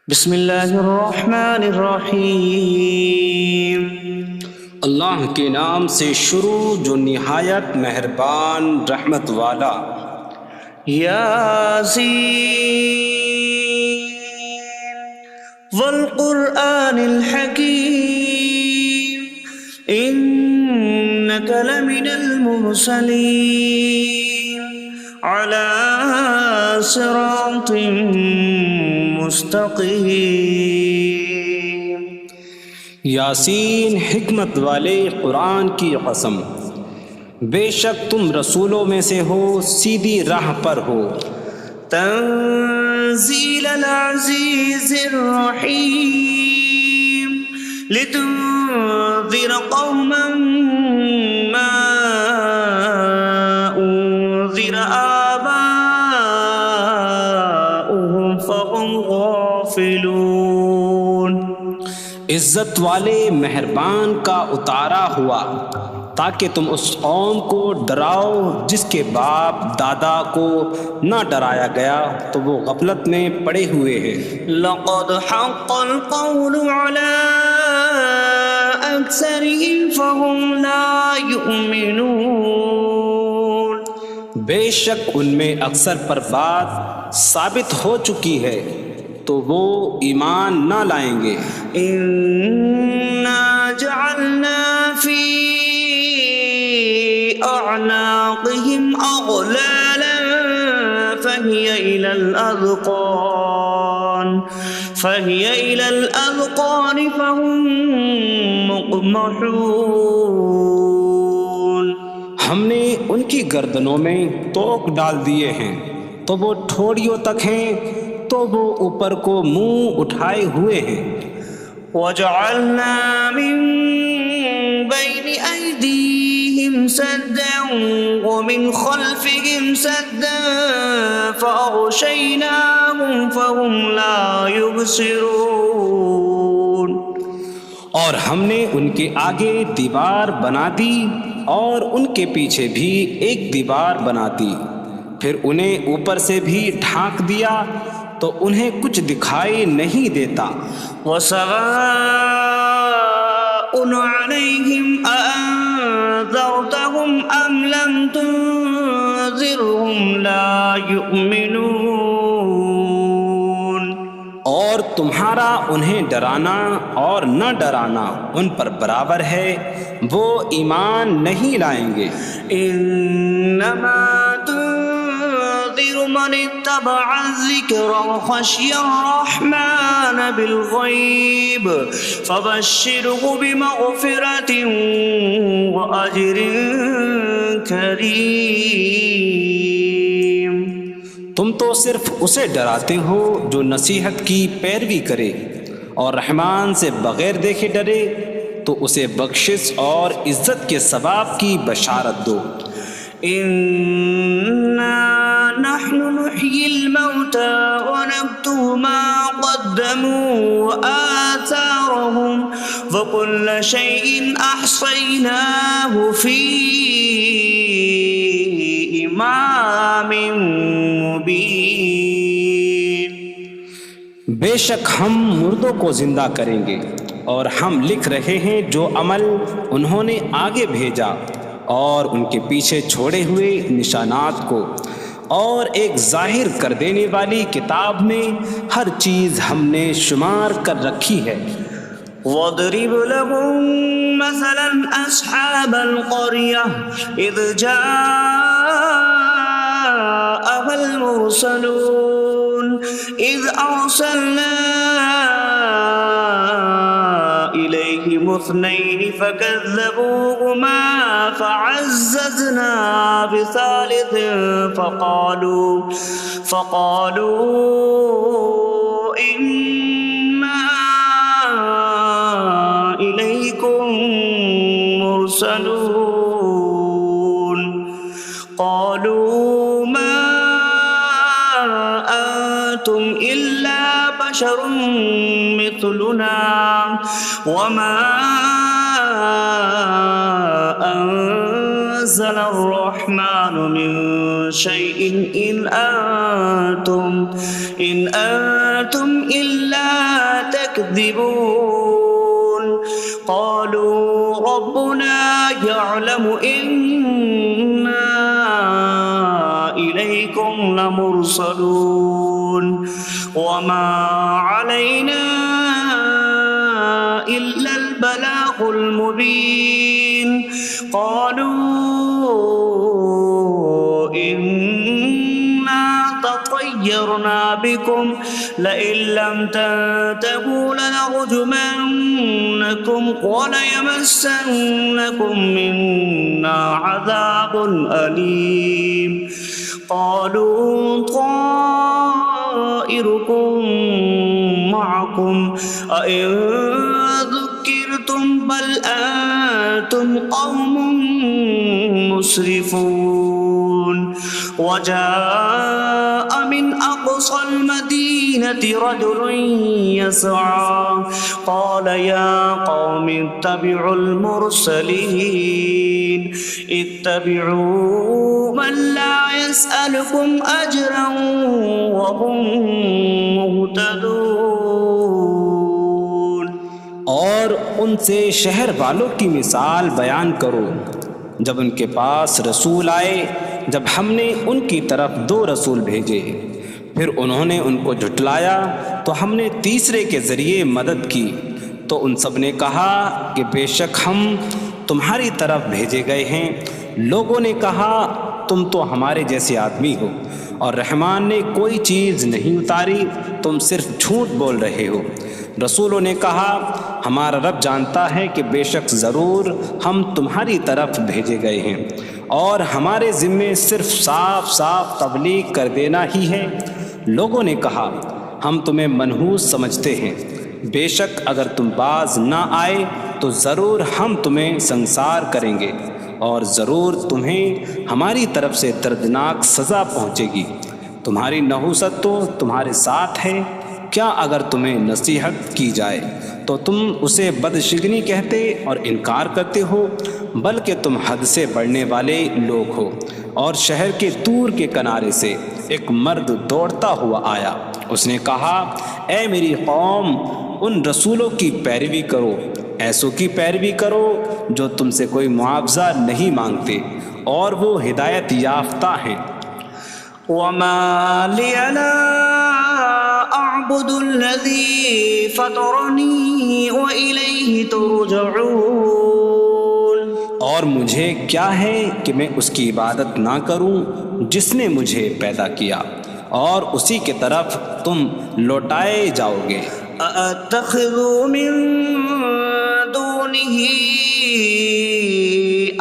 بسم اللہ الرحمن الرحیم۔ اللہ کے نام سے شروع جو نہایت مہربان رحمت والا۔ یاسین والقرآن الحکیم انک لمن المرسلین علی صراط مستقیم۔ یاسین حکمت والے قرآن کی قسم، بے شک تم رسولوں میں سے ہو، سیدھی راہ پر ہو۔ تنزیل العزیز الرحیم لتنذر قوما ما انذر آباؤهم فهم غافلون۔ عزت والے مہربان کا اتارا ہوا تاکہ تم اس قوم کو ڈراؤ جس کے باپ دادا کو نہ ڈرایا گیا تو وہ غفلت میں پڑے ہوئے ہیں۔ لقد حق القول على أكثرهم فهم لا يؤمنون۔ بے شک ان میں اکثر پر بات ثابت ہو چکی ہے تو وہ ایمان نہ لائیں گے۔ إنا جعلنا في أعناقهم أغلالا فهي إلى الأذقان فهم مقمحون۔ ہم نے ان کی گردنوں میں توق ڈال دیے ہیں تو وہ ٹھوڑیوں تک ہیں، تو وہ اوپر کو منہ اٹھائے ہوئے ہیں۔ وجعلنا من بين أيديهم سدا ومن خلفهم سدا فأغشيناهم فهم لا يبصرون۔ اور ہم نے ان کے آگے دیوار بنا دی اور ان کے پیچھے بھی ایک دیوار بنا دی، پھر انہیں اوپر سے بھی ڈھانک دیا تو انہیں کچھ دکھائی نہیں دیتا۔ وسواء عليهم أأنذرتهم أم لم تنذرهم لا يؤمنون۔ اور تمہارا انہیں ڈرانا اور نہ ڈرانا ان پر برابر ہے، وہ ایمان نہیں لائیں گے۔ انما تنذر من اتبع الذکر وخشی الرحمن بالغیب فبشره بمغفرة واجر کریم۔ تم تو صرف اسے ڈراتے ہو جو نصیحت کی پیروی کرے اور رحمان سے بغیر دیکھے ڈرے، تو اسے بخشش اور عزت کے ثواب کی بشارت دو۔ انا نحن نحيي الموتى ونكتب ما قدموا وآثارهم وكل شيء أحصيناه في إمام مبين۔ بے شک ہم مردوں کو زندہ کریں گے اور ہم لکھ رہے ہیں جو عمل انہوں نے آگے بھیجا اور ان کے پیچھے چھوڑے ہوئے نشانات کو، اور ایک ظاہر کر دینے والی کتاب میں ہر چیز ہم نے شمار کر رکھی ہے۔ وَاضْرِبْ لَهُم مَّثَلًا أَصْحَابَ الْقَرْيَةِ إِذْ جَاءَهَا الْمُرْسَلُونَ إِذْ أَرْسَلْنَا إِلَيْهِمُ اثْنَيْنِ فَكَذَّبُوهُمَا فَعَزَّزْنَا بِثَالِثٍ فَقَالُوا إِنَّا إِلَيْكُمْ مُرْسَلُونَ۔ قَالُوا مَا أَنتُمْ إِلَّا بَشَرٌ مِثْلُنَا وَمَا أَنتُمْ نزل الرحمن من شيء إن أنتم إلا تكذبون قالوا ربنا يعلم إنا إليكم لمرسلون وما علينا إلا البلاغ المبين قالوا إنا تطيرنا بكم لئن لم تنتهوا لنرجمنكم وليمسنكم منا عذاب أليم قالوا طائركم معكم أئن ذكرتم بل أنتم قوم مسرفون وجاء من أقصى المدينة رجل يسعى قال يا قوم اتبعوا المرسلين اتبعوا من لا يسألكم أجرا وهم مهتدون اور ان سے شہر والوں کی مثال بیان کرو جب ان کے پاس رسول آئے جب ہم نے ان کی طرف 2 رسول بھیجے پھر انہوں نے ان کو جھٹلایا تو ہم نے تیسرے کے ذریعے مدد کی تو ان سب نے کہا کہ بے شک ہم تمہاری طرف بھیجے گئے ہیں لوگوں نے کہا تم تو ہمارے جیسے آدمی ہو اور رحمان نے کوئی چیز نہیں اتاری تم صرف جھوٹ بول رہے ہو رسولوں نے کہا ہمارا رب جانتا ہے کہ بے شک ضرور ہم تمہاری طرف بھیجے گئے ہیں اور ہمارے ذمے صرف صاف صاف تبلیغ کر دینا ہی ہے لوگوں نے کہا ہم تمہیں منحوس سمجھتے ہیں بے شک اگر تم باز نہ آئے تو ضرور ہم تمہیں سنسار کریں گے اور ضرور تمہیں ہماری طرف سے دردناک سزا پہنچے گی تمہاری نحوست تو تمہارے ساتھ ہے کیا اگر تمہیں نصیحت کی جائے تو تم اسے بدشگنی کہتے اور انکار کرتے ہو بلکہ تم حد سے بڑھنے والے لوگ ہو اور شہر کے دور کے کنارے سے ایک مرد دوڑتا ہوا آیا اس نے کہا اے میری قوم ان رسولوں کی پیروی کرو ایسوں کی پیروی کرو جو تم سے کوئی معاوضہ نہیں مانگتے اور وہ ہدایت یافتہ ہیں وما لي لا أعبد الذي فطرني وإليه ترجعون اور مجھے کیا ہے کہ میں اس کی عبادت نہ کروں جس نے مجھے پیدا کیا اور اسی کی طرف تم لوٹائے جاؤ گے أأتخذ من دونه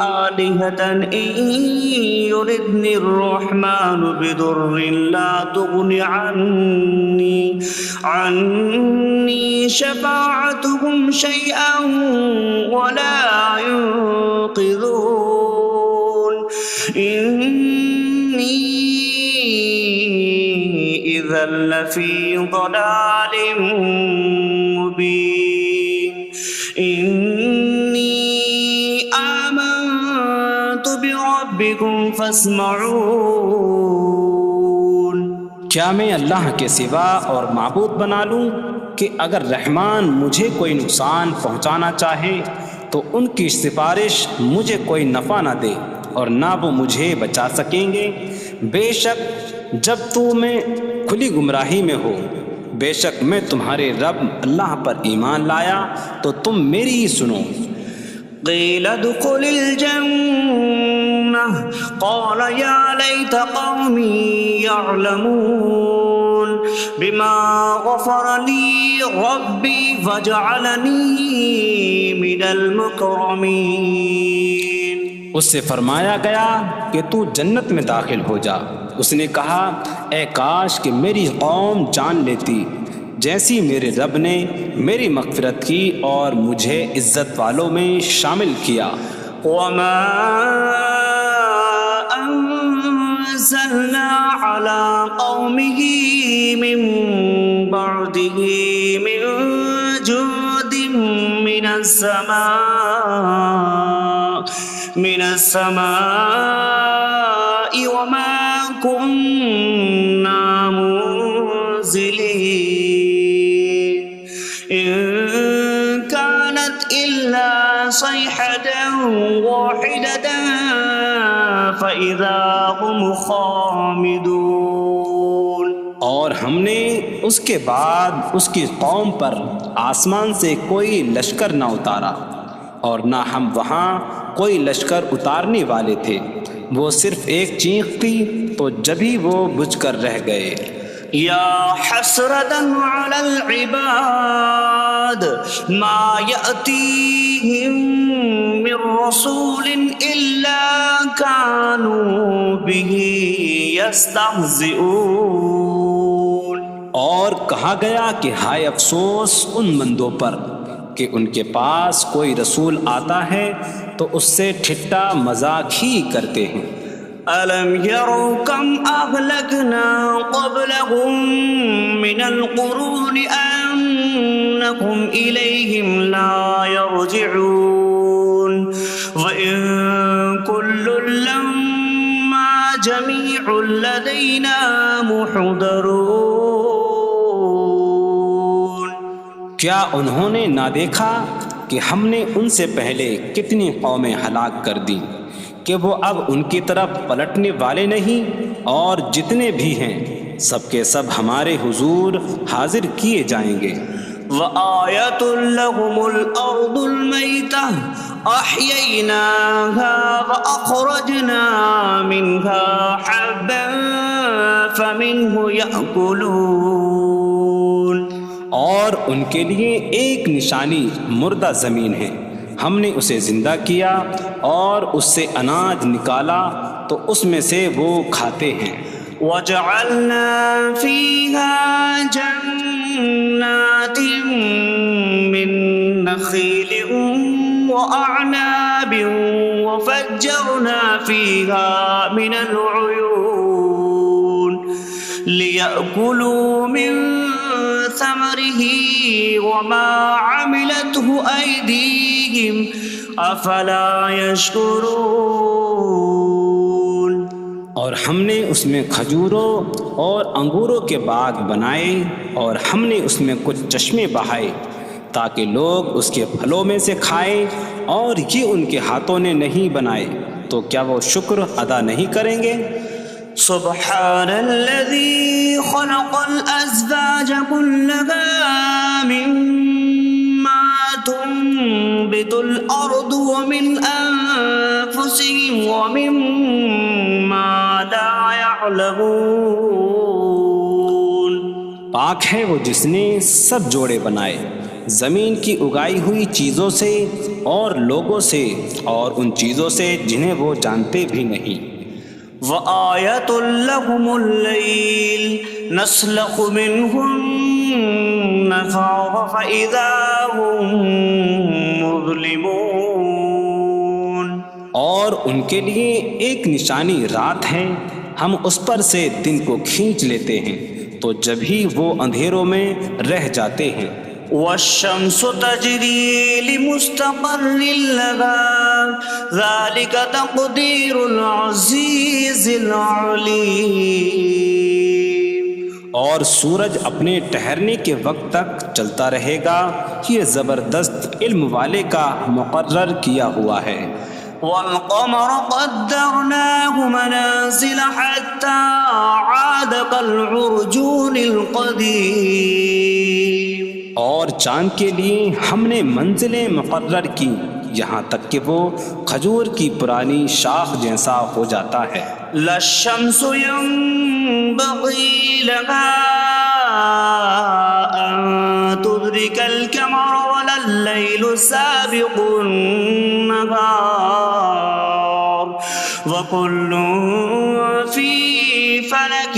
آلهة إن يردني الرحمن بضر لا تغن عني شفاعتهم شيئا ولا ينقذون إني إذا لفي ضلال مبين إني آمنت بربكم فاسمعون کیا میں اللہ کے سوا اور معبود بنا لوں کہ اگر رحمان مجھے کوئی نقصان پہنچانا چاہے تو ان کی سفارش مجھے کوئی نفع نہ دے اور نہ وہ مجھے بچا سکیں گے بے شک جب میں کھلی گمراہی میں ہو بے شک میں تمہارے رب اللہ پر ایمان لایا تو تم میری ہی سنو قيل ادخل الجنة قال يا ليت قومي يعلمون بما غفر لي ربي فجعلني من المكرمين اس سے فرمایا گیا کہ تو جنت میں داخل ہو جا اس نے کہا اے کاش کہ میری قوم جان لیتی جیسی میرے رب نے میری مغفرت کی اور مجھے عزت والوں میں شامل کیا وما أنزلنا على قومه من بعده من جود من السماء من السماء وما كنا منزلين إن كانت إلا صيحة واحدة فإذا هم خامدون۔ اور ہم نے اس کے بعد اس کی قوم پر آسمان سے کوئی لشکر نہ اتارا، اور نہ ہم وہاں کوئی لشکر اتارنے والے تھے، وہ صرف ایک چیخ تھی تو جبھی وہ بجھ کر رہ گئے۔ یا حسرة على العباد ما يأتيهم من رسول إلا كانوا به يستهزئون۔ اور کہا گیا کہ ہائے افسوس ان بندوں پر کہ ان کے پاس کوئی رسول آتا ہے تو اس سے ٹھٹا مذاق ہی کرتے ہیں۔ أَلَمْ يَرَوْا كَمْ أَهْلَكْنَا قَبْلَهُمْ مِنَ الْقُرُونِ أَنَّكُمْ إِلَيْهِمْ لَا يَرْجِعُونَ وَإِن كُلٌّ لَّمَّا جَمِيعٌ لَّدَيْنَا مُحْضَرُونَ۔ کیا انہوں نے نہ دیکھا کہ ہم نے ان سے پہلے کتنی قومیں ہلاک کر دیں کہ وہ اب ان کی طرف پلٹنے والے نہیں، اور جتنے بھی ہیں سب کے سب ہمارے حضور حاضر کیے جائیں گے۔ وَآيَةٌ لَّهُمُ الْأَرْضُ الْمَيْتَةُ أَحْيَيْنَاهَا وَأَخْرَجْنَا مِنْهَا حَبًّا فَمِنْهُ يَأْكُلُونَ۔ اور ان کے لیے ایک نشانی مردہ زمین ہے، ہم نے اسے زندہ کیا اور اس سے اناج نکالا تو اس میں سے وہ کھاتے ہیں۔ وَجَعَلْنَا فِيهَا جَنَّاتٍ مِّن نَّخِيلٍ وَأَعْنَابٍ وَفَجَّرْنَا فِيهَا مِنَ الْعُيُونِ لِيَأْكُلُوا مِن ثَمَرِهِ وَمَا عَمِلَتْهُ أَيْدِيهِمْ أَفَلَا يَشْكُرُونَ۔ اور ہم نے اس میں کھجوروں اور انگوروں کے باغ بنائے، اور ہم نے اس میں کچھ چشمے بہائے تاکہ لوگ اس کے پھلوں میں سے کھائیں، اور یہ ان کے ہاتھوں نے نہیں بنائے، تو کیا وہ شکر ادا نہیں کریں گے؟ سبحان الذي خلق الأزواج كلها مما تنبت الأرض ومن أنفسهم ومما لا يعلمون۔ پاک ہے وہ جس نے سب جوڑے بنائے زمین کی اگائی ہوئی چیزوں سے اور لوگوں سے اور ان چیزوں سے جنہیں وہ جانتے بھی نہیں۔ وَآيَةٌ لَّهُمُ اللَّيْلُ نَسْلَخُ مِنْهُ النَّهَارَ فَإِذَا هُم مُظْلِمُونَ۔ اور ان کے لیے ایک نشانی رات ہے، ہم اس پر سے دن کو کھینچ لیتے ہیں تو جبھی وہ اندھیروں میں رہ جاتے ہیں۔ وَالشَّمْسُ تَجْرِي لِمُسْتَقَرٍّ لَّهَا ذَلِكَ تَقْدِيرُ الْعَزِيزِ الْعَلِيمِ۔ اور سورج اپنے ٹھہرنے کے وقت تک چلتا رہے گا، یہ زبردست علم والے کا مقرر کیا ہوا ہے۔ وَالْقَمَرَ قَدَّرْنَاهُ مَنَازِلَ حَتَّى عَادَ كَالْعُرْجُونِ الْقَدِيمِ۔ اور چاند کے لیے ہم نے منزلیں مقرر کی یہاں تک کہ وہ کھجور کی پرانی شاخ جیسا ہو جاتا ہے۔ لا الشمس ينبغي لها أن تدرك القمر ولا الليل سابق النهار وكل في فلك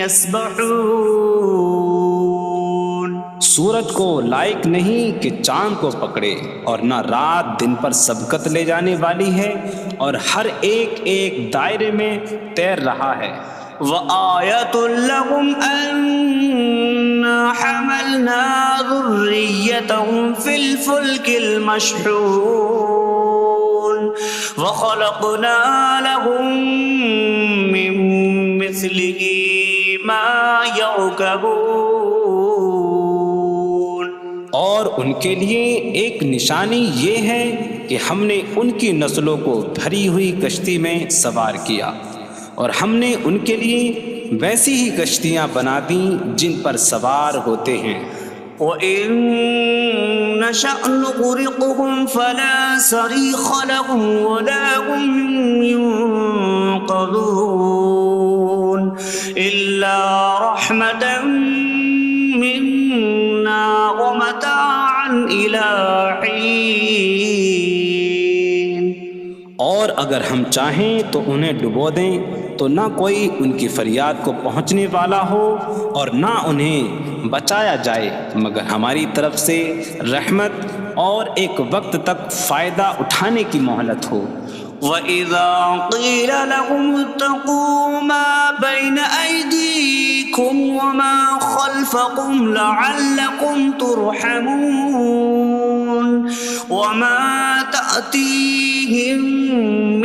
يسبحون۔ سورج کو لائق نہیں کہ چاند کو پکڑے، اور نہ رات دن پر سبقت لے جانے والی ہے، اور ہر ایک ایک دائرے میں تیر رہا ہے۔ وَآيَةٌ لَّهُمْ أَنَّا حَمَلْنَا ذُرِّيَّتَهُمْ فِي الْفُلْكِ الْمَشْحُونِ۔ وخلقنا لهم من مثله ما يركبون. اور ان کے لیے ایک نشانی یہ ہے کہ ہم نے ان کی نسلوں کو بھری ہوئی کشتی میں سوار کیا، اور ہم نے ان کے لیے ویسی ہی کشتیاں بنا دیں جن پر سوار ہوتے ہیں. وَإِن نَّشَأْ نُغْرِقْهُمْ فَلَا صَرِيخَ لَهُمْ وَلَا هُمْ يُنقَذُونَ إِلَّا رَحْمَةً مِّنَّا وَمَتَاعًا إِلَىٰ حِينٍ. اور اگر ہم چاہیں تو انہیں ڈبو دیں تو نہ کوئی ان کی فریاد کو پہنچنے والا ہو اور نہ انہیں بچایا جائے مگر ہماری طرف سے رحمت اور ایک وقت تک فائدہ اٹھانے کی مہلت ہو. وَإِذَا قِيلَ لَهُمُ اتَّقُوا مَا بَيْنَ أَيْدِيكُمْ وَمَا خَلْفَكُمْ لَعَلَّكُمْ تُرْحَمُونَ وَمَا تَأْتِيهِم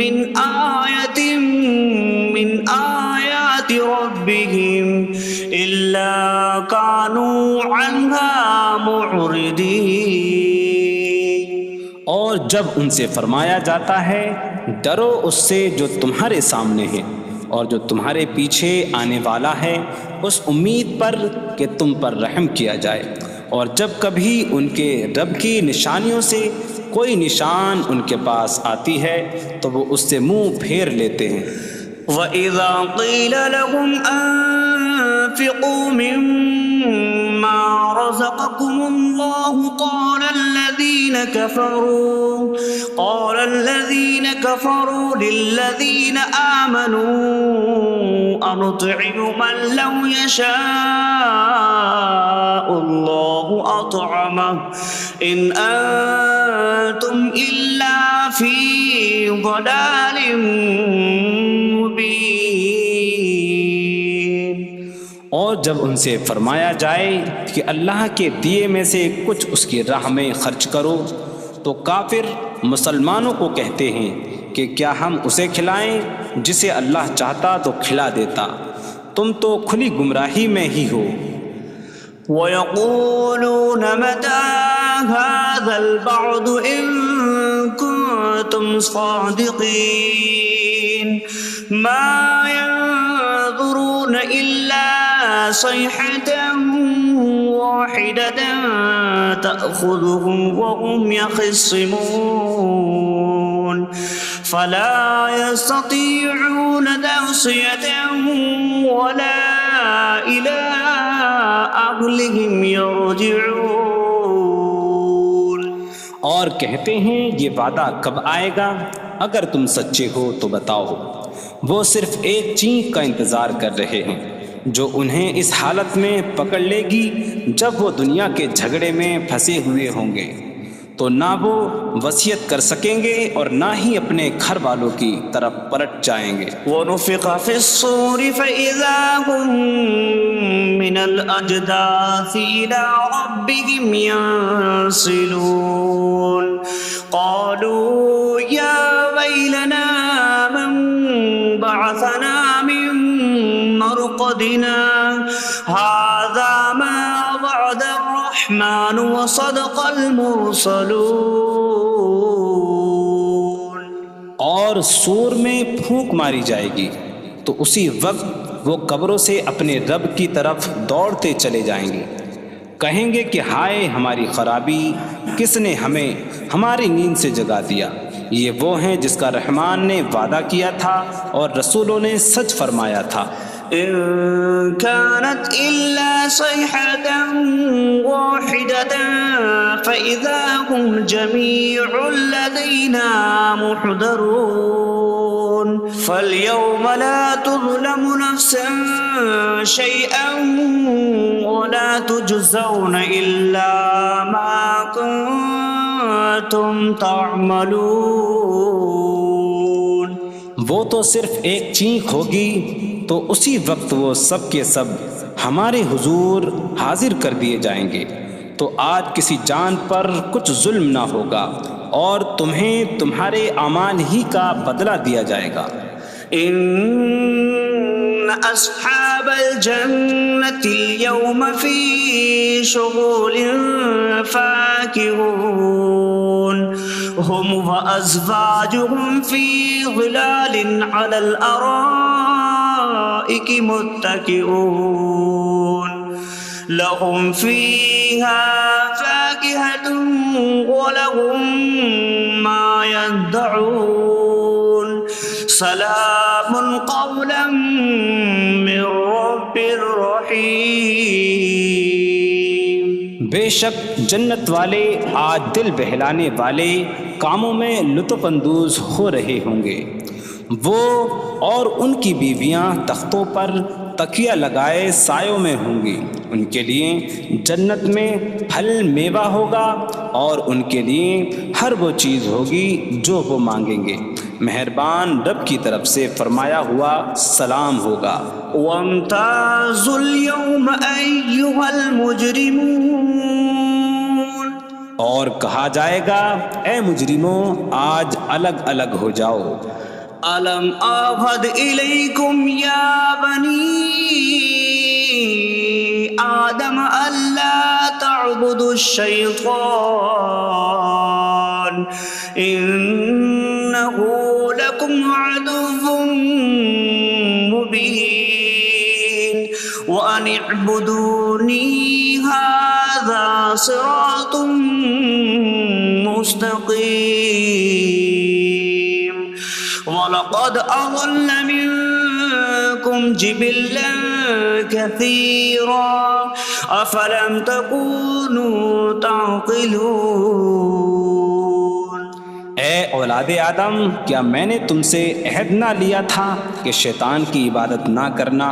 مِّنْ آيَةٍ مِّنْ آيَاتِ رَبِّهِمْ إِلَّا كَانُوا عَنْهَا مُعْرِضِينَ. اور جب ان سے فرمایا جاتا ہے ڈرو اس سے جو تمہارے سامنے ہے اور جو تمہارے پیچھے آنے والا ہے، اس امید پر کہ تم پر رحم کیا جائے، اور جب کبھی ان کے رب کی نشانیوں سے کوئی نشان ان کے پاس آتی ہے تو وہ اس سے منہ پھیر لیتے ہیں. وَإِذَا قِيلَ لَهُمْ أَنفِقُوا مِمَّا رَزَقَكُمُ اللَّهُ قَالَ الَّذِينَ كَفَرُوا لِلَّذِينَ آمَنُوا أَنُطْعِمُ مَن لَّوْ يَشَاءُ اللَّهُ أَطْعَمَهُ إِنْ أَنتُمْ إِلَّا فِي ضَلَالٍ مبین. اور جب ان سے فرمایا جائے کہ اللہ کے دیے میں سے کچھ اس کی راہ میں خرچ کرو تو کافر مسلمانوں کو کہتے ہیں کہ کیا ہم اسے کھلائیں جسے اللہ چاہتا تو کھلا دیتا، تم تو کھلی گمراہی میں ہی ہو. وَيَقُولُونَ مَتَىٰ هَٰذَا الْوَعْدُ إِن كُنتُمْ صَادِقِينَ مَا يَنظُرُونَ إِلَّا صَيْحَةً وَاحِدَةً تَأْخُذُهُمْ وَهُمْ يَخِصِّمُونَ فَلَا يَسْتَطِيعُونَ تَوْصِيَةً وَلَا إِلَىٰ أَهْلِهِمْ يَرْجِعُونَ. اور کہتے ہیں یہ وعدہ کب آئے گا؟ اگر تم سچے ہو تو بتاؤ. وہ صرف ایک چینک کا انتظار کر رہے ہیں جو انہیں اس حالت میں پکڑ لے گی جب وہ دنیا کے جھگڑے میں پھنسے ہوئے ہوں گے، تو نہ وہ وصیت کر سکیں گے اور نہ ہی اپنے گھر والوں کی طرف پلٹ جائیں گے. وَنُفِخَ فِي الصُّورِ فَإِذَا هُم مِّنَ الْأَجْدَاثِ إِلَىٰ رَبِّهِمْ يَنسِلُونَ قَالُوا يَا وَيْلَنَا مَن بَعَثَنَا مِن مَّرْقَدِنَا هَٰذَا مَا وَعَدَ الرَّحْمَٰنُ وَصَدَقَ الْمُرْسَلُونَ. اور سور میں پھونک ماری جائے گی تو اسی وقت وہ قبروں سے اپنے رب کی طرف دوڑتے چلے جائیں گے، کہیں گے کہ ہائے ہماری خرابی، کس نے ہمیں ہماری نیند سے جگا دیا. یہ وہ ہیں جس کا رحمان نے وعدہ کیا تھا اور رسولوں نے سچ فرمایا تھا. إن كانت إلا صيحة واحدة فإذا هم جميع لدينا محضرون فاليوم لا تظلم نفس شيئا ولا تجزون إلا ما كنتم تعملون. وہ تو صرف ایک چینک ہوگی تو اسی وقت وہ سب کے سب ہمارے حضور حاضر کر دیے جائیں گے، تو آج کسی جان پر کچھ ظلم نہ ہوگا اور تمہیں تمہارے اعمال ہی کا بدلہ دیا جائے گا۔ إن أصحاب الجنة اليوم في شغل فاكهون هم وأزواجهم في ظلال على الأرائك متكئون لهم فيها فاكهة ولهم ما يدعون سلام قولا من رب رحیم۔ بے شک جنت والے آج دل بہلانے والے کاموں میں لطف اندوز ہو رہے ہوں گے۔ وہ اور ان کی بیویاں تختوں پر تکیہ لگائے سایوں میں ہوں گی۔ ان کے لیے جنت میں پھل میوہ ہوگا اور ان کے لیے ہر وہ چیز ہوگی جو وہ مانگیں گے۔ مہربان رب کی طرف سے فرمایا ہوا سلام ہوگا۔ وامتازوا اليوم أيها المجرمون، اور کہا جائے گا اے مجرموں آج الگ الگ ہو جاؤ۔ ألم أعهد إليكم يا بني آدم ألا تعبدوا الشيطان إنه لكم عدو مبين وأن اعبدوني هذا صراط مستقيم وَلَقَدْ أَضَلَّ مِنكُمْ جِبِلًّا كَثِيرًا أَفَلَمْ تَكُونُوا تَعْقِلُونَ۔ اے اولاد آدم، کیا میں نے تم سے عہد نہ لیا تھا کہ شیطان کی عبادت نہ کرنا؟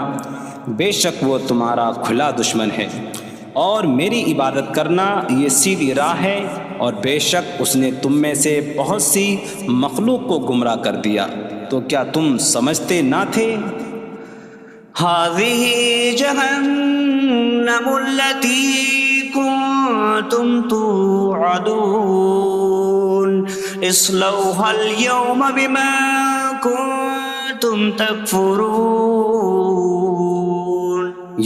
بے شک وہ تمہارا کھلا دشمن ہے، اور میری عبادت کرنا یہ سیدھی راہ ہے، اور بے شک اس نے تم میں سے بہت سی مخلوق کو گمراہ کر دیا، تو کیا تم سمجھتے نہ تھے؟ هذه جهنم التي كنتم توعدون اصلوها اليوم بما كنتم تكفرون۔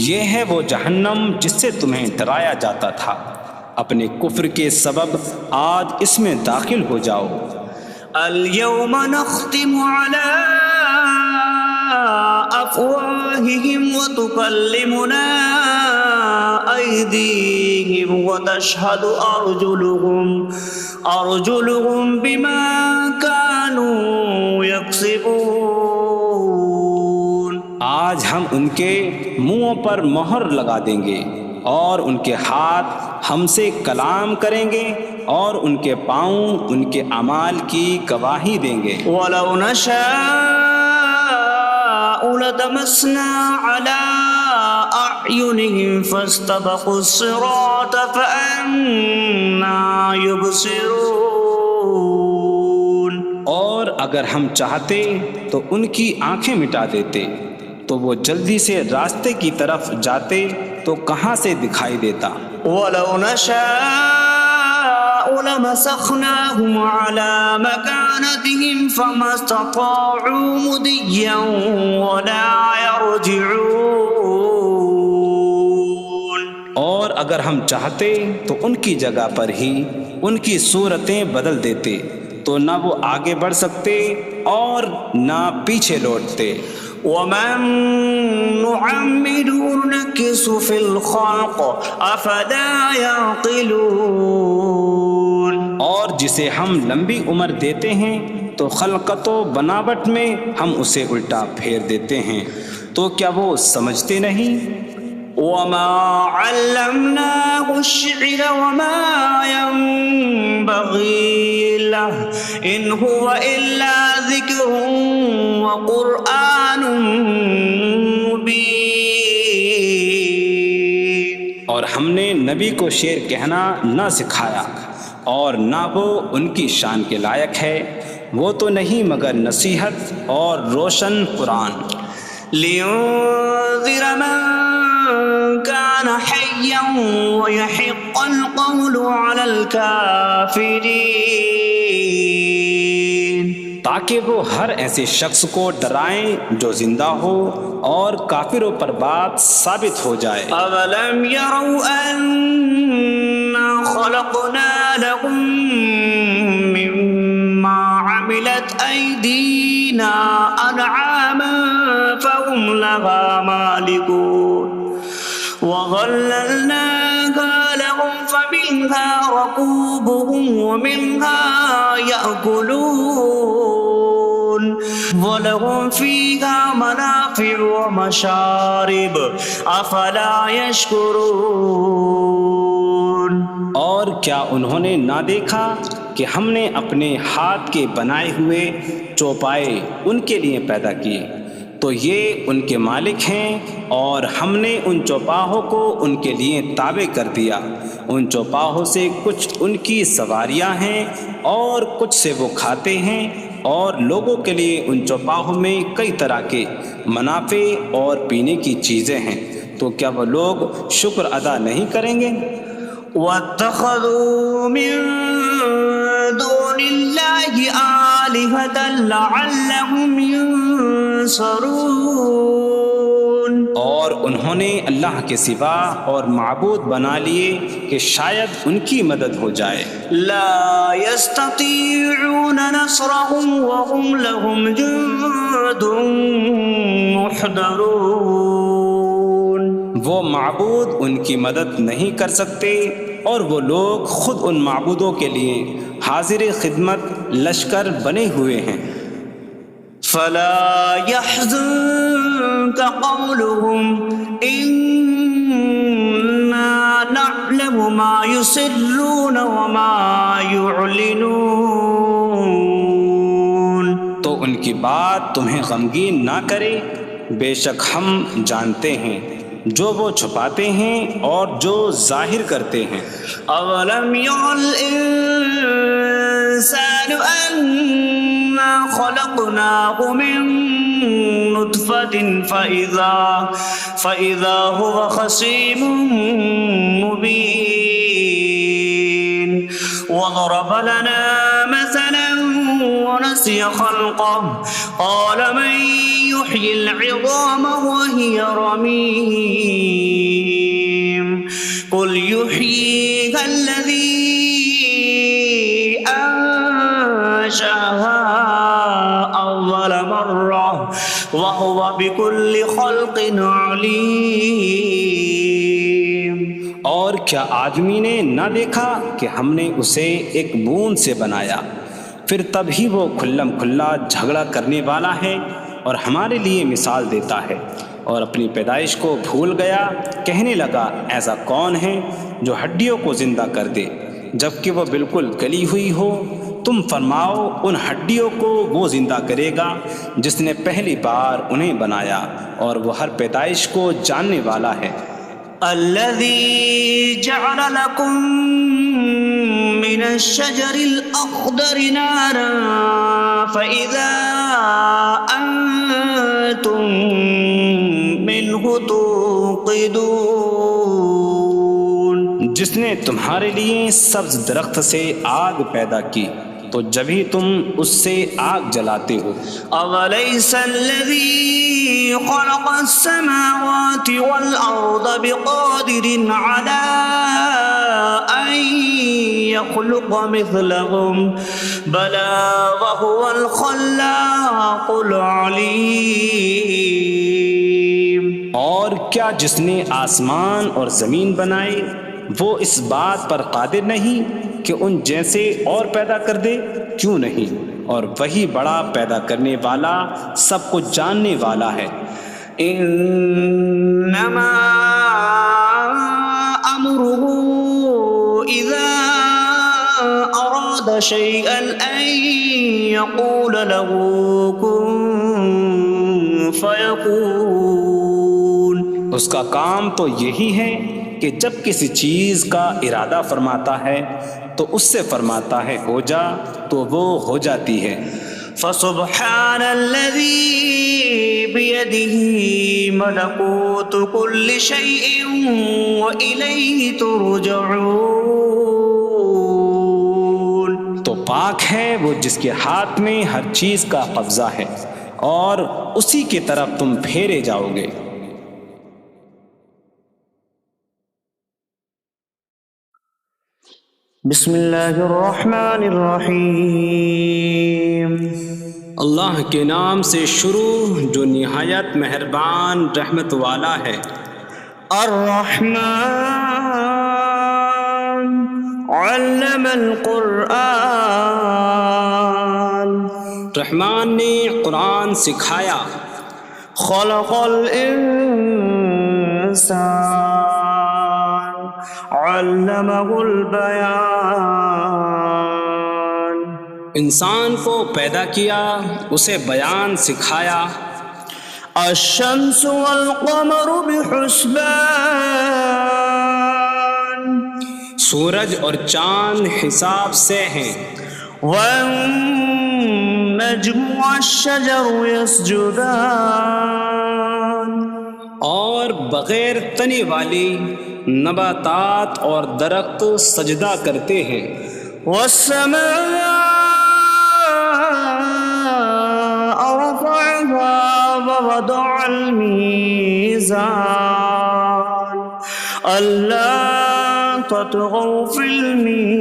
یہ ہے وہ جہنم جس سے تمہیں ڈرایا جاتا تھا، اپنے کفر کے سبب آج اس میں داخل ہو جاؤ۔ اليوم نختم على أفواههم وتكلمنا أيديهم وتشهد أرجلهم بما كانوا يكسبون۔ آج ہم ان کے منہوں پر مہر لگا دیں گے، اور ان کے ہاتھ ہم سے کلام کریں گے، اور ان کے پاؤں ان کے اعمال کی گواہی دیں گے۔ وَلَوْ نَشَاءُ لَطَمَسْنَا عَلَىٰ أَعْيُنِهِمْ فَاسْتَبَقُوا الصِّرَاطَ فَأَنَّىٰ يُبْصِرُونَ۔ اور اگر ہم چاہتے تو ان کی آنکھیں مٹا دیتے، تو وہ جلدی سے راستے کی طرف جاتے تو کہاں سے دکھائی دیتا۔ وَلَوْ نَشَاءُ لَمَسَخْنَاهُمْ عَلَىٰ مَكَانَتِهِمْ فَمَا اسْتَطَاعُوا مُضِيًّا وَلَا يَرْجِعُونَ۔ اور اگر ہم چاہتے تو ان کی جگہ پر ہی ان کی صورتیں بدل دیتے، تو نہ وہ آگے بڑھ سکتے اور نہ پیچھے لوٹتے۔ وَمَن نُّعَمِّرْهُ نُنَكِّسْهُ فِي الْخَلْقِ أَفَلَا يَعْقِلُونَ۔ اور جسے ہم لمبی عمر دیتے ہیں تو خلقت و بناوٹ میں ہم اسے الٹا پھیر دیتے ہیں، تو کیا وہ سمجھتے نہیں؟ وَمَا عَلَّمْنَاهُ الشِّعْرَ وَمَا يَنبَغِي لَهُ إِنْ هُوَ إِلَّا ذِكْرٌ وَقُرْآنٌ مُّبِينٌ۔ اور ہم نے نبی کو شعر کہنا نہ سکھایا، اور نہ وہ ان کی شان کے لائق ہے، وہ تو نہیں مگر نصیحت اور روشن قرآن۔ لِيُنذِرَ مَن كَانَ حَيًّا حيا ويحق القول على الكافرين تاکہ وہ ہر ایسے شخص کو ڈرائیں جو زندہ ہو اور کافروں پر بات ثابت ہو جائے۔ أولم يروا أنا خلقنا لهم مما عملت أيدينا أنعاما فهم لها مالكون وظللناها لهم فمنها ركوبهم ومنها يأكلون وَلَهُمْ فِيهَا مَنَافِعُ وَمَشَارِبُ أَفَلَا يَشْكُرُونَ۔ اور کیا انہوں نے نہ دیکھا کہ ہم نے اپنے ہاتھ کے بنائے ہوئے چوپائے ان کے لیے پیدا کیے، تو یہ ان کے مالک ہیں، اور ہم نے ان چوپاہوں کو ان کے لیے تابع کر دیا۔ ان چوپاہوں سے کچھ ان کی سواریاں ہیں اور کچھ سے وہ کھاتے ہیں، اور لوگوں کے لیے ان چوپاہوں میں کئی طرح کے منافع اور پینے کی چیزیں ہیں، تو کیا وہ لوگ شکر ادا نہیں کریں گے؟ وَاتَّخَذُوا مِن دُونِ اللَّهِ آلِهَةً لَعَلَّهُمْ يُنصَرُونَ۔ اور انہوں نے اللہ کے سوا اور معبود بنا لیے کہ شاید ان کی مدد ہو جائے۔ لا يستطيعون نصرهم وهم لهم جند محضرون۔ وہ معبود ان کی مدد نہیں کر سکتے، اور وہ لوگ خود ان معبودوں کے لیے حاضر خدمت لشکر بنے ہوئے ہیں۔ فلا يحزنك قولهم إنا نعلم ما يسرون وما يعلنون۔ تو ان کی بات تمہیں غمگین نہ کرے، بے شک ہم جانتے ہیں جو وہ چھپاتے ہیں اور جو ظاہر کرتے ہیں۔ اولم ير الانسان انا خلقناه من نطفة فإذا هو خصيم مبين وضرب لنا مثلا ونسي خلقه قال من يحيي العظام وهي رميم قل يحييها الذي أنشأها أول مرة وهو بكل خلق عليم۔ اور کیا آدمی نے نہ دیکھا کہ ہم نے اسے ایک بوند سے بنایا، پھر تب ہی وہ کھلم کھلا جھگڑا کرنے والا ہے اور ہمارے لیے مثال دیتا ہے، اور اپنی پیدائش کو بھول گیا، کہنے لگا ایسا کون ہے جو ہڈیوں کو زندہ کر دے جبکہ وہ بالکل گلی ہوئی ہو؟ تم فرماؤ ان ہڈیوں کو وہ زندہ کرے گا جس نے پہلی بار انہیں بنایا، اور وہ ہر پیدائش کو جاننے والا ہے۔ الذي جعل لكم من الشجر الأخضر نارا فإذا أنتم منه توقدون۔ جس نے تمہارے لیے سبز درخت سے آگ پیدا کی تو جبھی تم اس سے آگ جلاتے ہو۔ أَوَلَيْسَ الَّذِي خَلَقَ السَّمَاوَاتِ وَالْأَرْضَ بِقَادِرٍ عَلَىٰ أَن يَخْلُقَ مِثْلَهُم بَلَىٰ وَهُوَ الْخَلَّاقُ الْعَلِيمُ۔ اور کیا جس نے آسمان اور زمین بنائے وہ اس بات پر قادر نہیں کہ ان جیسے اور پیدا کر دے؟ کیوں نہیں، اور وہی بڑا پیدا کرنے والا سب کچھ جاننے والا ہے۔ انما امره اذا اراد شيئا ان يقول له كن فيكون۔ اس کا کام تو یہی ہے کہ جب کسی چیز کا ارادہ فرماتا ہے تو اس سے فرماتا ہے ہو جا، تو وہ ہو جاتی ہے۔ فسبحان الذي بيده ملكوت كل شيء وإليه ترجعون. تو پاک ہے وہ جس کے ہاتھ میں ہر چیز کا قبضہ ہے اور اسی کی طرف تم پھیرے جاؤ گے. بسم اللہ الرحمن الرحیم. اللہ کے نام سے شروع جو نہایت مہربان رحمت والا ہے. الرحمن علم القرآن. رحمان نے قرآن سکھایا. خلق الانسان علمہ البیان. انسان کو پیدا کیا اسے بیان سکھایا. الشمس والقمر بحسبان. سورج اور چاند حساب سے ہیں. والنجم والشجر يسجدان. اور بغیر تنے والی نباتات اور درخت سجدہ کرتے ہیں. والسماء رفعها ووضع الميزان ألا تطغوا في الميزان.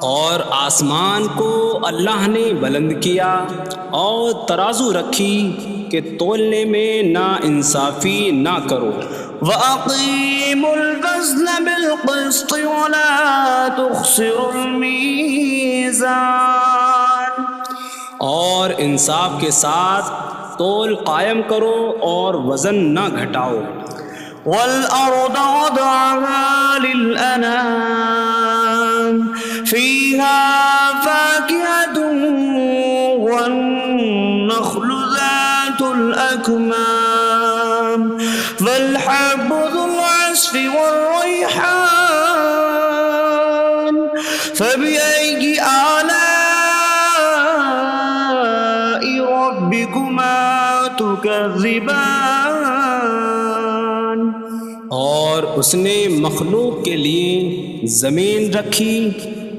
اور آسمان کو اللہ نے بلند کیا اور ترازو رکھی کہ تولنے میں نا انصافی نہ کرو. وَأَقِيمُوا الْوَزْنَ بِالْقِسْطِ وَلَا تُخْسِرُوا الْمِيزَانَ. اور انصاف کے ساتھ تول قائم کرو اور وزن نہ گھٹاؤ. وَالْأَرْضَ وَضَعَهَا لِلْأَنَامِ فِيهَا فَاكِهَةٌ وَالنَّخْلُ ذَاتُ الْأَكْمَامِ وَالْحَبُّ ذُو الْعَصْفِ وَالرَّيْحَانُ فَبِأَيِّ آلَاءِ رَبِّكُمَا تُكَذِّبَانِ. اور اس نے مخلوق کے لیے زمین رکھی،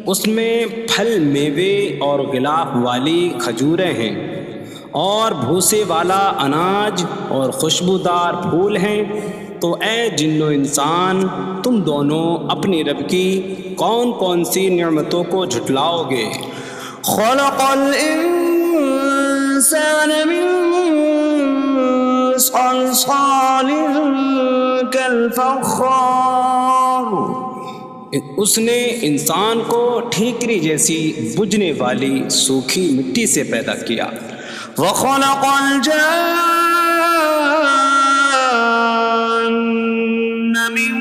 اس میں پھل میوے اور غلاف والی کھجوریں ہیں اور بھوسے والا اناج اور خوشبودار پھول ہیں. تو اے جن و انسان تم دونوں اپنی رب کی کون کون سی نعمتوں کو جھٹلاؤ گے. خلق الانسان من صلصال کالفخار. اس نے انسان کو ٹھیکری جیسی بجھنے والی سوکھی مٹی سے پیدا کیا. وخلق الجان من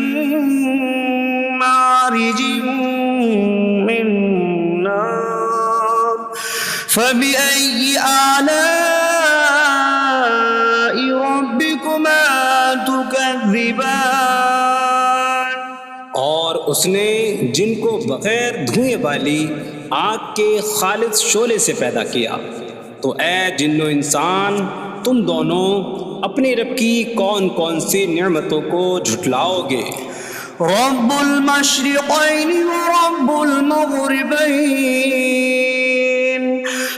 مارج من نار فبأي آلاء ربكما تكذبان. اور اس نے جن کو بغیر دھوئیں والی آگ کے خالص شعلے سے پیدا کیا. تو اے جن و انسان تم دونوں اپنے رب کی کون کون سی نعمتوں کو جھٹلاؤ گے. رب المشرقین ورب المغربین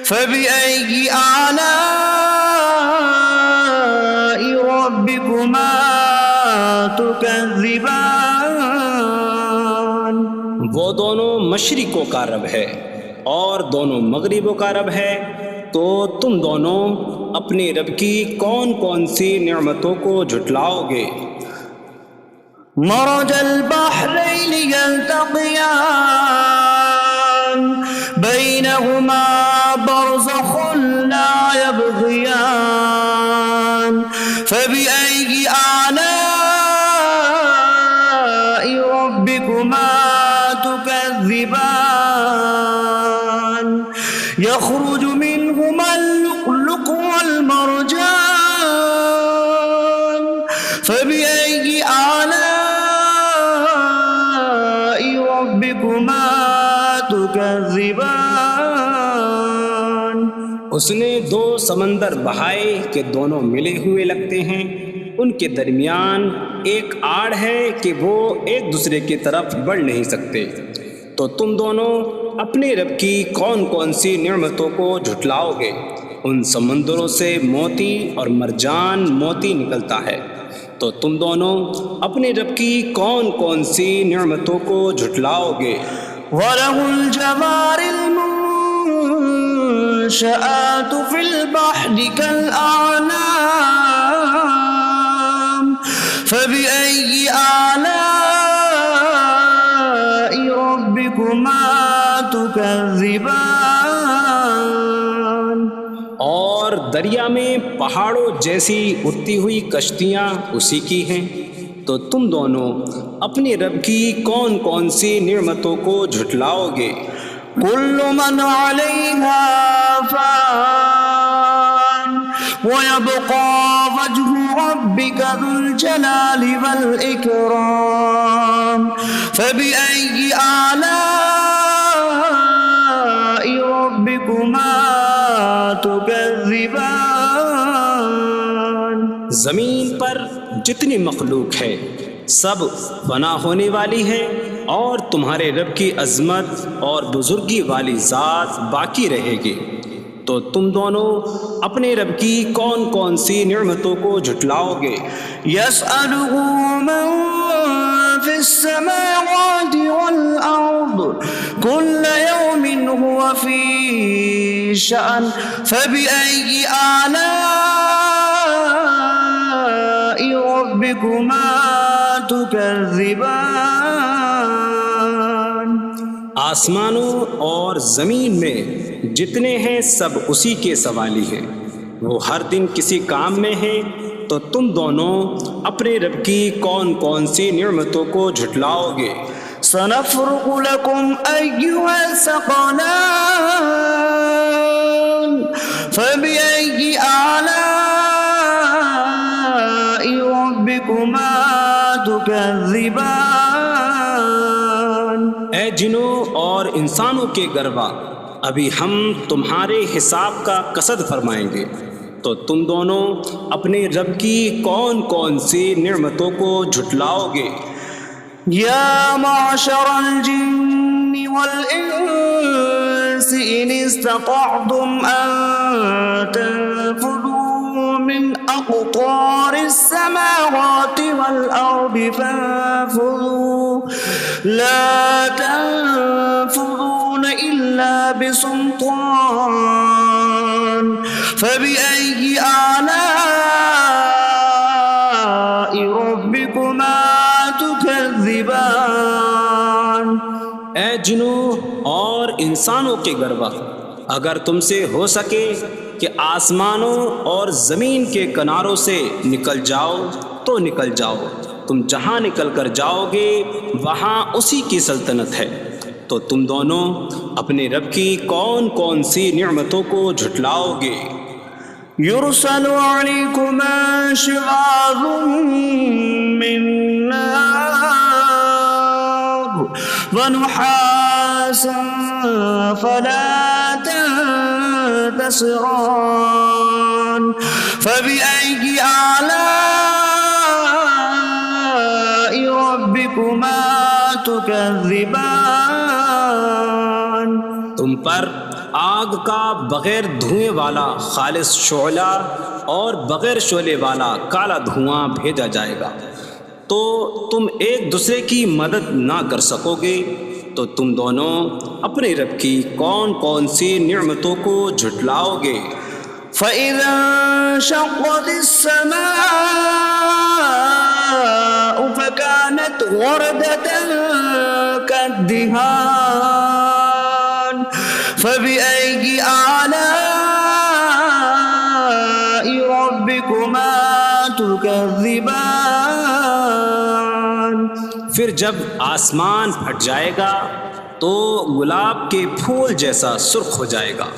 فبأي آلاء ربكما تكذبان. وہ دونوں مشرقوں کا رب ہے اور دونوں مغربوں کا رب ہے. تو تم دونوں اپنے رب کی کون کون سی نعمتوں کو جھٹلاؤ گے. مرج البحرین یلتقیان بینہما برزخ لا یبغیان فبأي آلاء ربكما تكذبان. يخرج منهما اللؤلؤ والمرجان فبأي آلاء ربكما تكذبان. تكذبان اس نے دو سمندر بہائے کہ دونوں ملے ہوئے لگتے ہیں، ان کے درمیان ایک آڑ ہے کہ وہ ایک دوسرے کی طرف بڑھ نہیں سکتے، تو تم دونوں اپنے رب کی کون کون سی نعمتوں کو جھٹلاؤ گے؟ ان سمندروں سے موتی اور مرجان موتی نکلتا ہے، تو تم دونوں اپنے رب کی کون کون سی نعمتوں کو جھٹلاؤ گے؟ وَلَهُ الْجَوَارِ الْمُنشَآتُ فِي الْبَحْرِ كَالْأَعْلَامِ فَبِأَيِّ آلَاءِ رَبِّكُمَا تُكَذِّبَانِ اور دریا میں پہاڑوں جیسی اڑتی ہوئی کشتیاں اسی کی ہیں، تو تم دونوں اپنے رب کی کون کون سی نعمتوں کو جھٹلاؤ گے؟ كل من عليها فان ويبقى وجه ربك ذو الجلال والإكرام فبأي آلاء ربكما تكذبان زمین پر جتنی مخلوق ہے سب فنا ہونے والی ہے، اور تمہارے رب کی عظمت اور بزرگی والی ذات باقی رہے گی، تو تم دونوں اپنے رب کی کون کون سی نعمتوں کو جھٹلاؤ گے؟ يسأله من في السماوات والأرض كل يوم هو في شأن فبأي آلاء ربكما تكذبان آسمانوں اور زمین میں جتنے ہیں سب اسی کے سوالی ہیں، وہ ہر دن کسی کام میں ہیں، تو تم دونوں اپنے رب کی کون کون سی نعمتوں کو جھٹلاؤ گے؟ سنفرغ لكم أيها الثقلان فبأي آلاء ربكما تكذبان اے جنوں اور انسانوں کے گروہ، ابھی ہم تمہارے حساب کا قصد فرمائیں گے، تو تم دونوں اپنے رب کی کون کون سی نعمتوں کو جھٹلاؤ گے؟ يا معشر الجن والإنس إن استطعتم أن تنفذوا من أقطار السماوات والأرض فانفذوا لا تنفذون إلا بسلطان فبأي آلاء ربكما تكذبان اے جنوں اور انسانوں کے گروہ، اگر تم سے ہو سکے کہ آسمانوں اور زمین کے کناروں سے نکل جاؤ تو نکل جاؤ، تم جہاں نکل کر جاؤ گے وہاں اسی کی سلطنت ہے، تو تم دونوں اپنے رب کی کون کون سی نعمتوں کو جھٹلاؤ گے؟ يرسل عليكما شواظ من نار ونحاسا فلا تنتصران فبأي آلاء ربكما تكذبان تم پر آگ کا بغیر دھوئیں والا خالص شعلہ اور بغیر شعلے والا کالا دھواں بھیجا جائے گا، تو تم ایک دوسرے کی مدد نہ کر سکو گے، تو تم دونوں اپنے رب کی کون کون سی نعمتوں کو جھٹلاؤ گے؟ فَإِذَا انشَقَّتِ السَّمَاءُ فَكَانَتْ وَرْدَةً كَالدِّهَانِ فَبِأَيِّ آلَاءِ رَبِّكُمَا تُكَذِّبَانِ پھر جب آسمان پھٹ جائے گا تو گلاب کے پھول جیسا سرخ ہو جائے گا،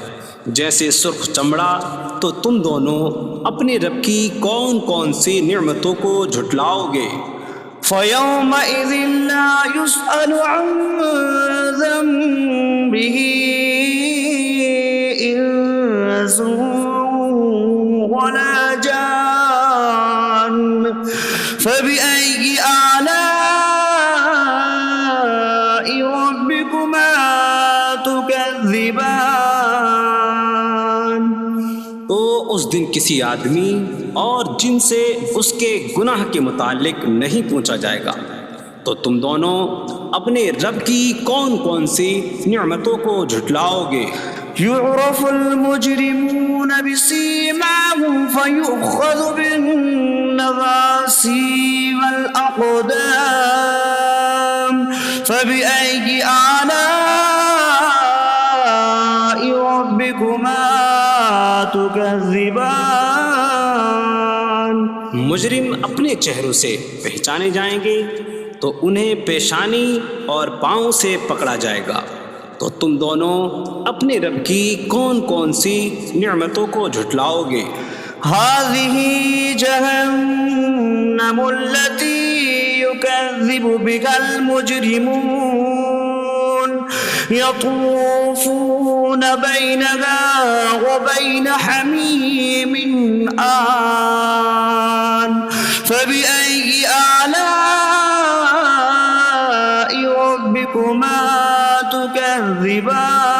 جیسے سرخ چمڑا، تو تم دونوں اپنے رب کی کون کون سی نعمتوں کو جھٹلاؤ گے؟ فَيَوْمَئِذٍ لَا يُسْأَلُ عَنْ ذَنبِهِ به إنس ولا جان فبأي آلاء ربكما تكذبان تو اس دن کسی آدمی اور جن سے اس کے گناہ کے متعلق نہیں پوچھا جائے گا، تو تم دونوں اپنے رب کی کون کون سی نعمتوں کو جھٹلاؤ گے؟ يعرف المجرمون بسيماهم فيؤخذ بالنواصي والأقدام فبأي آلاء ربكما تكذبان مجرم اپنے چہروں سے پہچانے جائیں گے تو انہیں پیشانی اور پاؤں سے پکڑا جائے گا، تو تم دونوں اپنے رب کی کون کون سی نعمتوں کو جھٹلاؤ گے؟ هذه جهنم التي يكذب بها المجرمون يطوفون بينها وبين حميم آن فبأي آلاء ربكما تكذبان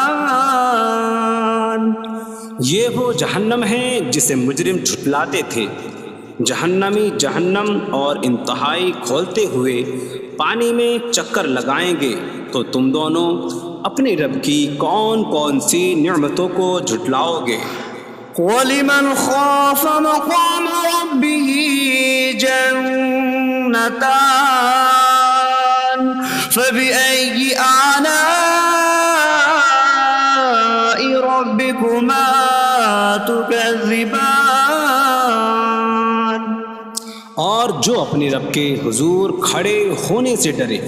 یہ وہ جہنم ہے جسے مجرم جھٹلاتے تھے۔ جہنمی جہنم اور انتہائی کھولتے ہوئے پانی میں چکر لگائیں گے، تو تم دونوں اپنے رب کی کون کون سی نعمتوں کو جھٹلاؤ گے؟ وَلِمَنْ خَافَ مَقَامَ رَبِّهِ جَنَّتَانِ فَبِأَيِّ آلَاءِ رَبِّكُمَا تُكَذِّبَانِ اور جو اپنے رب کے حضور کھڑے ہونے سے ڈرے،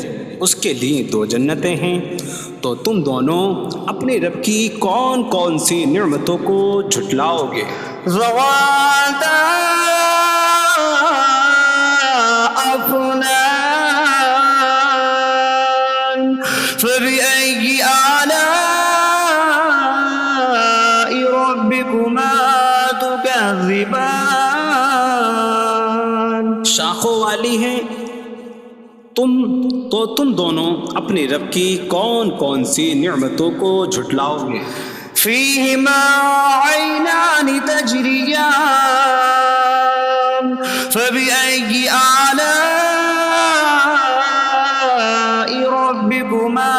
اس کے لیے دو جنتیں ہیں، تو تم دونوں اپنے رب کی کون کون سی نعمتوں کو جھٹلاؤ گے؟ ذواتا أفنان فبأي آلاء ربكما تكذبان شاخوں والی ہیں تم دونوں اپنے رب کی کون کون سی نعمتوں کو جھٹلاؤ گے؟ فيهما عينان تجريان فبأي آلاء ربكما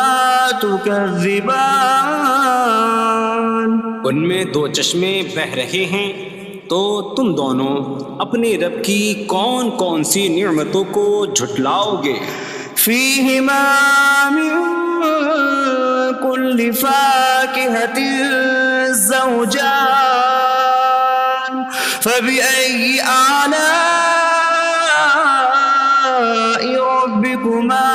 تكذبان ان میں دو چشمے بہہ رہے ہیں، تو تم دونوں اپنے رب کی کون کون سی نعمتوں کو جھٹلاؤ گے؟ فيهما من كل فاكهة زوجان فبأي آلاء ربكما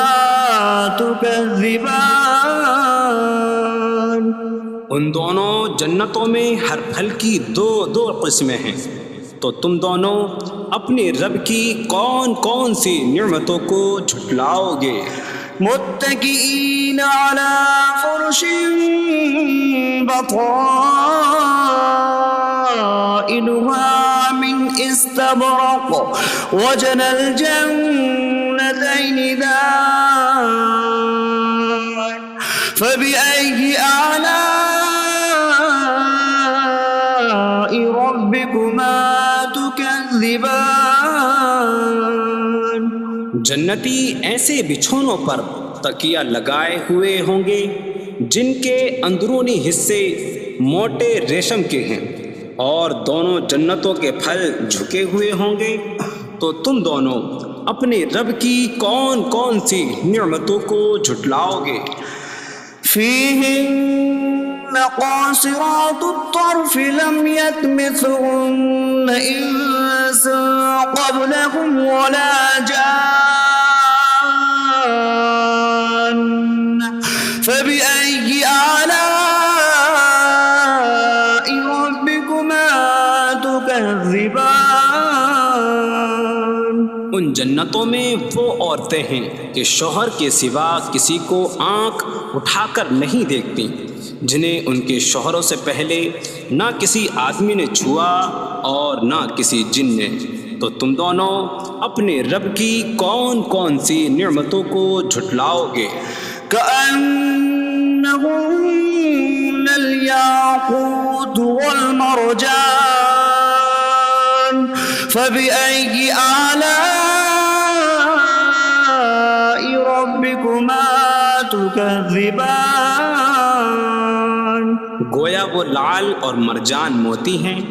تكذبان ان دونوں جنتوں میں ہر پھل کی دو قسمیں ہیں، تو تم دونوں اپنے رب کی کون کون سی نعمتوں کو جھٹلاؤ گے؟ متكئين على فرش بطائنها من استبرق وجنى الجنتين دان فبأي آلاء ربكما تكذبان جنتی ایسے بچھونوں پر تکیہ لگائے ہوئے ہوں گے جن کے اندرونی حصے موٹے ریشم کے ہیں، اور دونوں جنتوں کے پھل جھکے ہوئے ہوں گے، تو تم دونوں اپنے رب کی کون کون سی نعمتوں کو جھٹلاؤ گے؟ فيهن قاصرات الطرف لم يطمثهن إنس قبلهم ولا جان فبأي آلاء ربكما تكذبان ان جنتوں جنتوں میں وہ عورتیں ہیں کہ شوہر کے سوا کسی کو آنکھ اٹھا کر نہیں دیکھتی، جنہیں ان کے شوہروں سے پہلے نہ کسی آدمی نے چھوا اور نہ کسی جن نے۔ تو تم دونوں اپنے رب کی کون کون سی نعمتوں کو جھٹلاؤ گے؟ كأنهن الياقوت والمرجان فبأي آلاء ربكما تكذبان۔ گویا وہ لعل اور مرجان موتی ہیں۔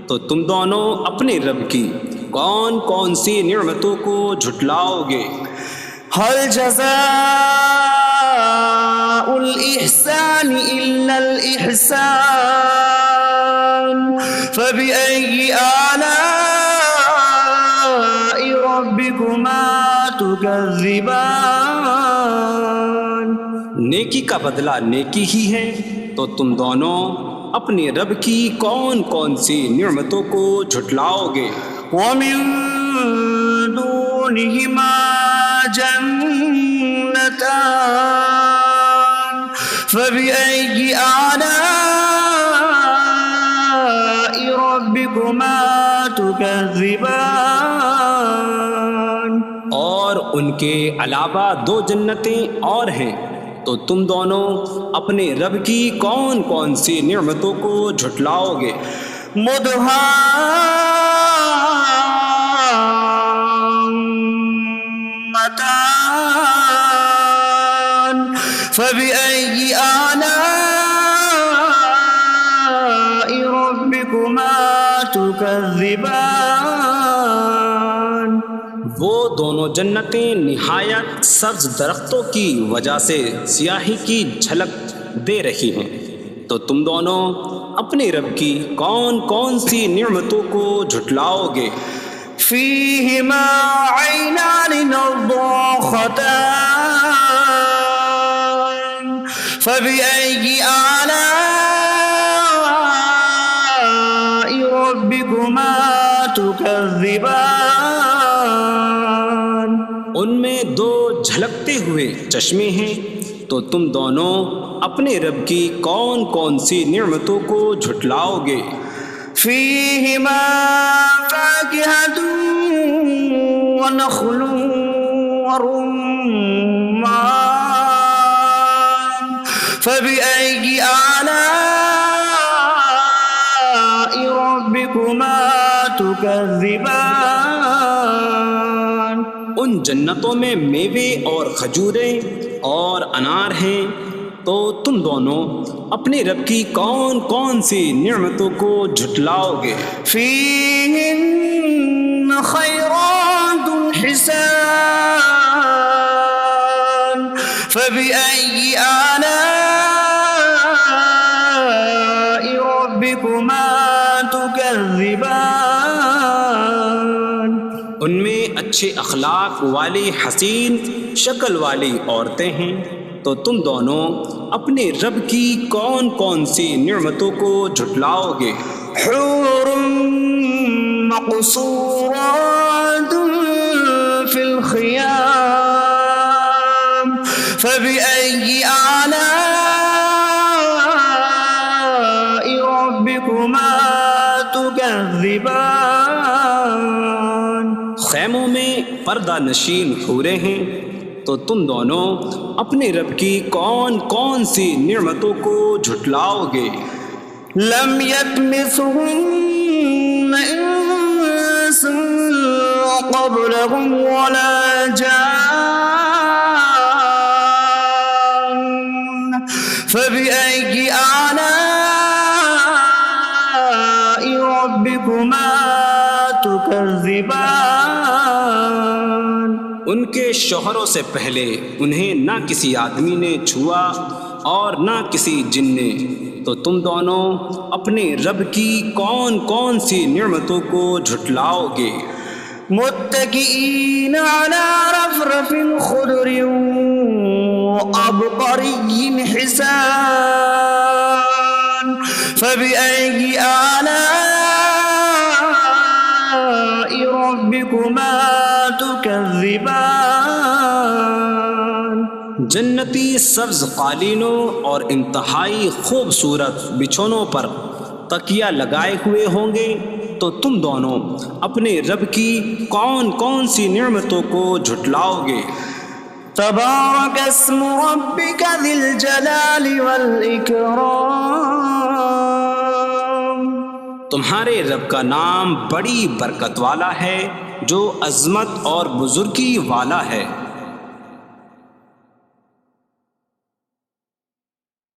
تو تم دونوں اپنے رب کی کون کون سی نعمتوں کو جھٹلاؤ گے؟ هل جزاء الإحسان إلا الإحسان فبأي آلاء ربكما تكذبان۔ نیکی کا بدلہ نیکی ہی ہے، تو تم دونوں اپنے رب کی کون کون سی نعمتوں کو جھٹلاؤ گے؟ ومن دونهما جنتان فبأي آلاء ربكما تكذبان۔ اور ان کے علاوہ دو جنتیں اور ہیں، تو تم دونوں اپنے رب کی کون کون سی نعمتوں کو جھٹلاؤ گے؟ مدهامتان فبأي آلاء ربكما تكذبان۔ وہ دونوں جنتیں نہایت سبز درختوں کی وجہ سے سیاہی کی جھلک دے رہی ہیں، تو تم دونوں اپنے رب کی کون کون سی نعمتوں کو جھٹلاؤ گے؟ فيهما عينان نضاختان فبأي آلاء ربكما تكذبان۔ ان میں دو جھلکتے ہوئے چشمے ہیں، تو تم دونوں اپنے رب کی کون کون سی نعمتوں کو جھٹلاؤ گے؟ فيهما فاكهة ونخل ورمان فبأي آلاء ربكما تكذبان۔ ان جنتوں میں میوے اور کھجوریں اور انار ہیں، تو تم دونوں اپنے رب کی کون کون سی نعمتوں کو جھٹلاؤ گے؟ فيهن خيرات حسان فبأي آلاء ربكما تكذبان۔ ان میں اچھے اخلاق والی حسین شکل والی عورتیں ہیں، تو تم دونوں اپنے رب کی کون کون سی نعمتوں کو جھٹلاؤ گے؟ حور مقصورات في الخيام فبأي آلاء ربكما تكذبان۔ خیموں میں پردہ نشین حوریں ہیں، تو تم دونوں اپنے رب کی کون کون سی نعمتوں کو جھٹلاؤ گے؟ لم يطمثهن انس قبلهم ولا جان فبأي آلاء ربكما تكذبان۔ ان کے شوہروں سے پہلے انہیں نہ کسی آدمی نے چھوا اور نہ کسی جن نے، تو تم دونوں اپنے رب کی کون کون سی نعمتوں کو جھٹلاؤ گے؟ متكئين على رفرف خضر وعبقري حسان فبأي آلاء ربكما تكذبان۔ جنتی سبز قالینوں اور انتہائی خوبصورت بچھونوں پر تکیہ لگائے ہوئے ہوں گے، تو تم دونوں اپنے رب کی کون کون سی نعمتوں کو جھٹلاؤ گے؟ تبارک اسم ربک ذی الجلال والإکرام، تمہارے رب کا نام بڑی برکت والا ہے جو عظمت اور بزرگی والا ہے۔